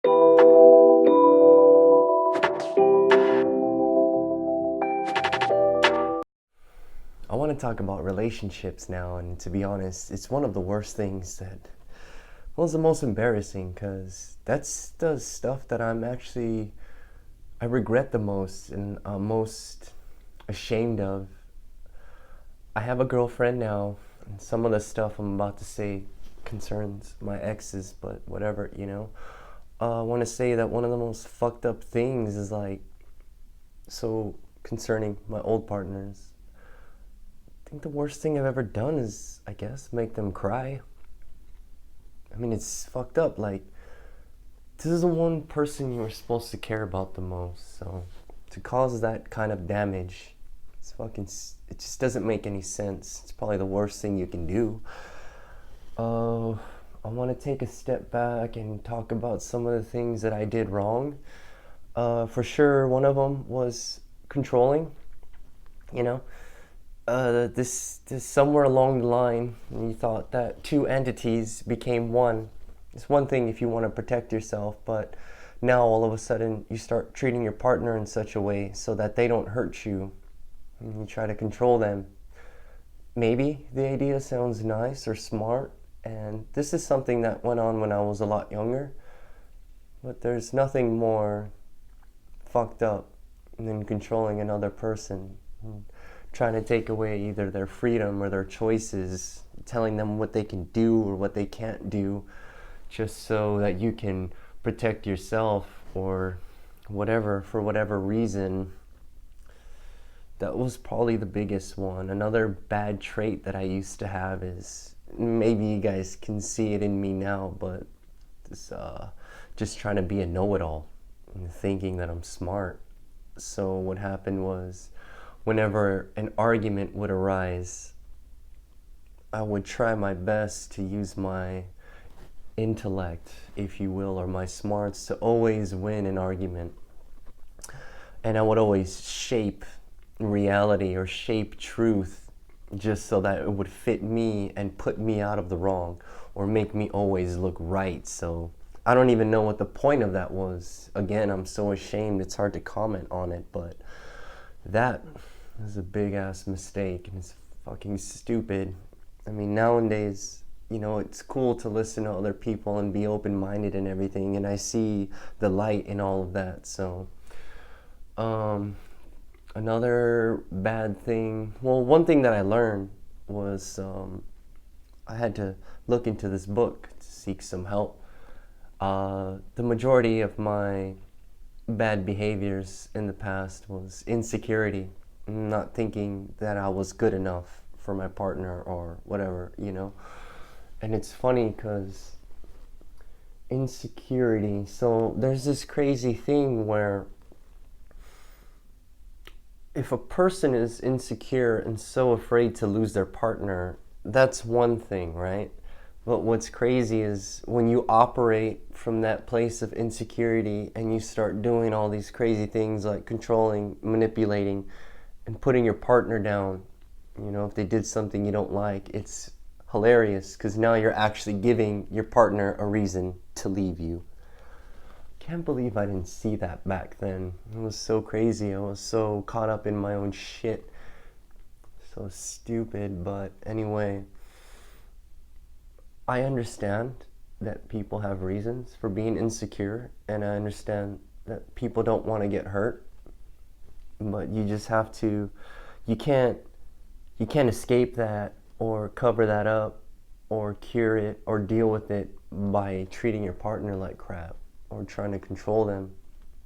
I want to talk about relationships now, and to be honest, it's one of the worst things well, it's the most embarrassing because that's the stuff that I regret the most and I'm most ashamed of. I have a girlfriend now, and some of the stuff I'm about to say concerns my exes, but whatever, you know. I want to say that one of the most fucked up things is so concerning my old partners. I think the worst thing I've ever done is, I guess, make them cry. I mean, it's fucked up. This is the one person you were supposed to care about the most. So, to cause that kind of damage, it just doesn't make any sense. It's probably the worst thing you can do. I want to take a step back and talk about some of the things that I did wrong. For sure, one of them was controlling, you know. This somewhere along the line, you thought that two entities became one. It's one thing if you want to protect yourself, but now all of a sudden you start treating your partner in such a way so that they don't hurt you, and you try to control them. Maybe the idea sounds nice or smart, and this is something that went on when I was a lot younger, but there's nothing more fucked up than controlling another person. Trying to take away either their freedom or their choices, telling them what they can do or what they can't do, just so that you can protect yourself or whatever, for whatever reason. That was probably the biggest one. Another bad trait that I used to have is, maybe you guys can see it in me now, but this just trying to be a know-it-all and thinking that I'm smart. So what happened was, whenever an argument would arise, I would try my best to use my intellect, if you will, or my smarts to always win an argument. And I would always shape reality or shape truth just so that it would fit me and put me out of the wrong or make me always look right. So I don't even know what the point of that was. Again, I'm so ashamed, it's hard to comment on it, but that is a big ass mistake and it's fucking stupid. I mean, nowadays, you know, it's cool to listen to other people and be open-minded and everything, and I see the light in all of that. So another bad thing, well, one thing that I learned was I had to look into this book to seek some help. The majority of my bad behaviors in the past was insecurity, not thinking that I was good enough for my partner or whatever, you know. And it's funny because insecurity, so there's this crazy thing where if a person is insecure and so afraid to lose their partner, that's one thing, right? But what's crazy is when you operate from that place of insecurity and you start doing all these crazy things like controlling, manipulating, and putting your partner down, you know, if they did something you don't like, it's hilarious because now you're actually giving your partner a reason to leave you. Can't believe I didn't see that back then. It was so crazy. I was so caught up in my own shit. So stupid, but anyway, I understand that people have reasons for being insecure, and I understand that people don't want to get hurt, but you just have to, you can't escape that or cover that up or cure it or deal with it by treating your partner like crap or trying to control them.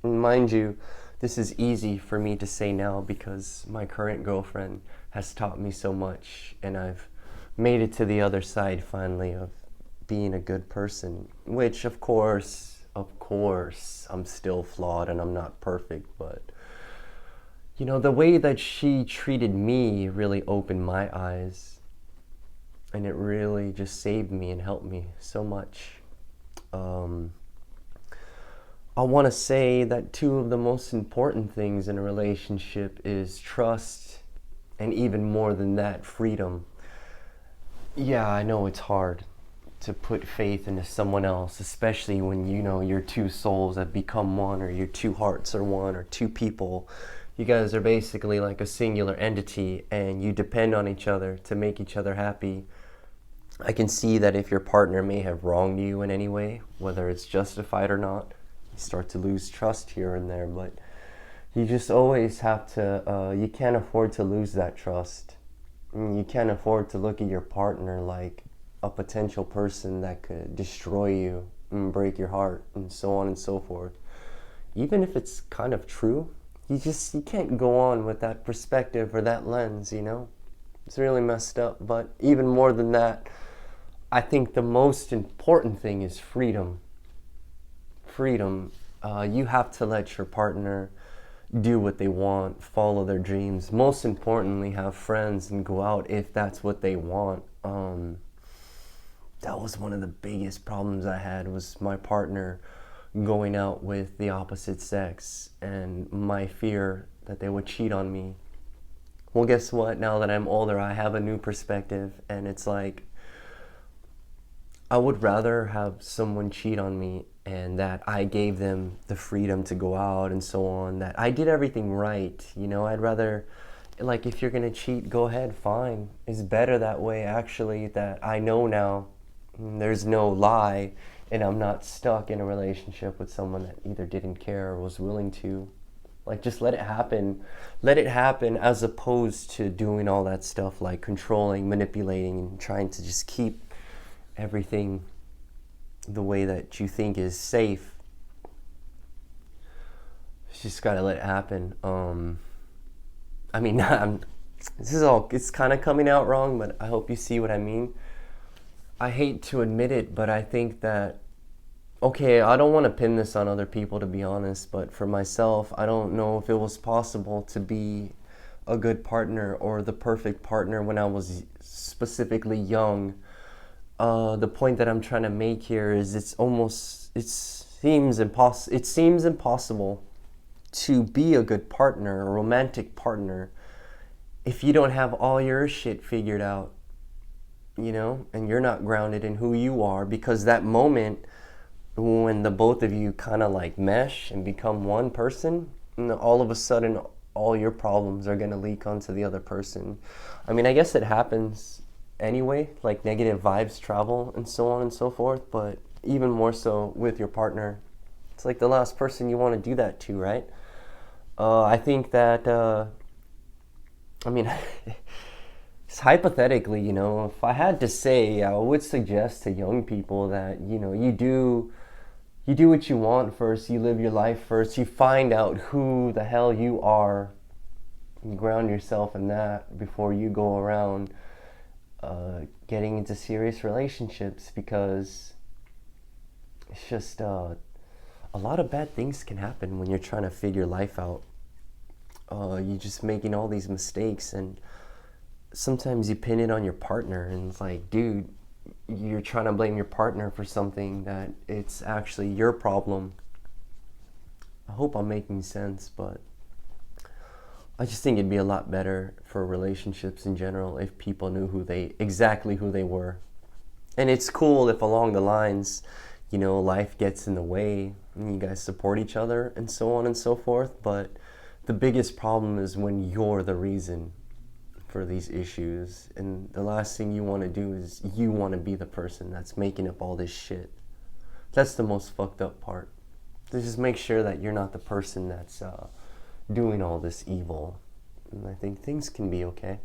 And mind you, this is easy for me to say now because my current girlfriend has taught me so much, and I've made it to the other side finally of being a good person, which of course, I'm still flawed and I'm not perfect, but you know, the way that she treated me really opened my eyes, and it really just saved me and helped me so much. I want to say that two of the most important things in a relationship is trust, and even more than that, freedom. Yeah, I know it's hard to put faith into someone else, especially when you know your two souls have become one, or your two hearts are one, or two people. You guys are basically like a singular entity, and you depend on each other to make each other happy. I can see that if your partner may have wronged you in any way, whether it's justified or not, you start to lose trust here and there, but you just always have to, you can't afford to lose that trust. You can't afford to look at your partner like a potential person that could destroy you and break your heart and so on and so forth. Even if it's kind of true, you can't go on with that perspective or that lens, you know? It's really messed up. But even more than that, I think the most important thing is freedom. Freedom. You have to let your partner do what they want, follow their dreams. Most importantly, have friends and go out if that's what they want. That was one of the biggest problems I had, was my partner going out with the opposite sex, and my fear that they would cheat on me. Well, guess what? Now that I'm older, I have a new perspective, and it's like, I would rather have someone cheat on me and that I gave them the freedom to go out and so on, that I did everything right. You know, I'd rather, like, if you're gonna cheat, go ahead, fine. It's better that way, actually, that I know now there's no lie, and I'm not stuck in a relationship with someone that either didn't care or was willing to. Like, just let it happen. Let it happen, as opposed to doing all that stuff like controlling, manipulating, and trying to just keep everything the way that you think is safe. You just gotta let it happen. I mean, it's kind of coming out wrong, but I hope you see what I mean. I hate to admit it, but I think that, okay, I don't want to pin this on other people, to be honest, but for myself, I don't know if it was possible to be a good partner or the perfect partner when I was specifically young. The point that I'm trying to make here is it seems impossible to be a good partner, a romantic partner, if you don't have all your shit figured out, you know, and you're not grounded in who you are, because that moment when the both of you kind of like mesh and become one person, and all of a sudden all your problems are going to leak onto the other person. I mean, I guess it happens anyway, like negative vibes travel and so on and so forth, but even more so with your partner. It's like the last person you want to do that to, right? I think that, I mean, it's hypothetically, you know, if I had to say, I would suggest to young people that, you know, you do what you want first, you live your life first, you find out who the hell you are, you ground yourself in that before you go around getting into serious relationships, because it's just a lot of bad things can happen when you're trying to figure life out. You're just making all these mistakes, and sometimes you pin it on your partner, and it's like, dude, you're trying to blame your partner for something that it's actually your problem. I hope I'm making sense, but I just think it'd be a lot better for relationships in general if people knew exactly who they were. And it's cool if along the lines, you know, life gets in the way and you guys support each other and so on and so forth, but the biggest problem is when you're the reason for these issues, and the last thing you want to do is you want to be the person that's making up all this shit. That's the most fucked up part. To just make sure that you're not the person that's doing all this evil, and I think things can be okay.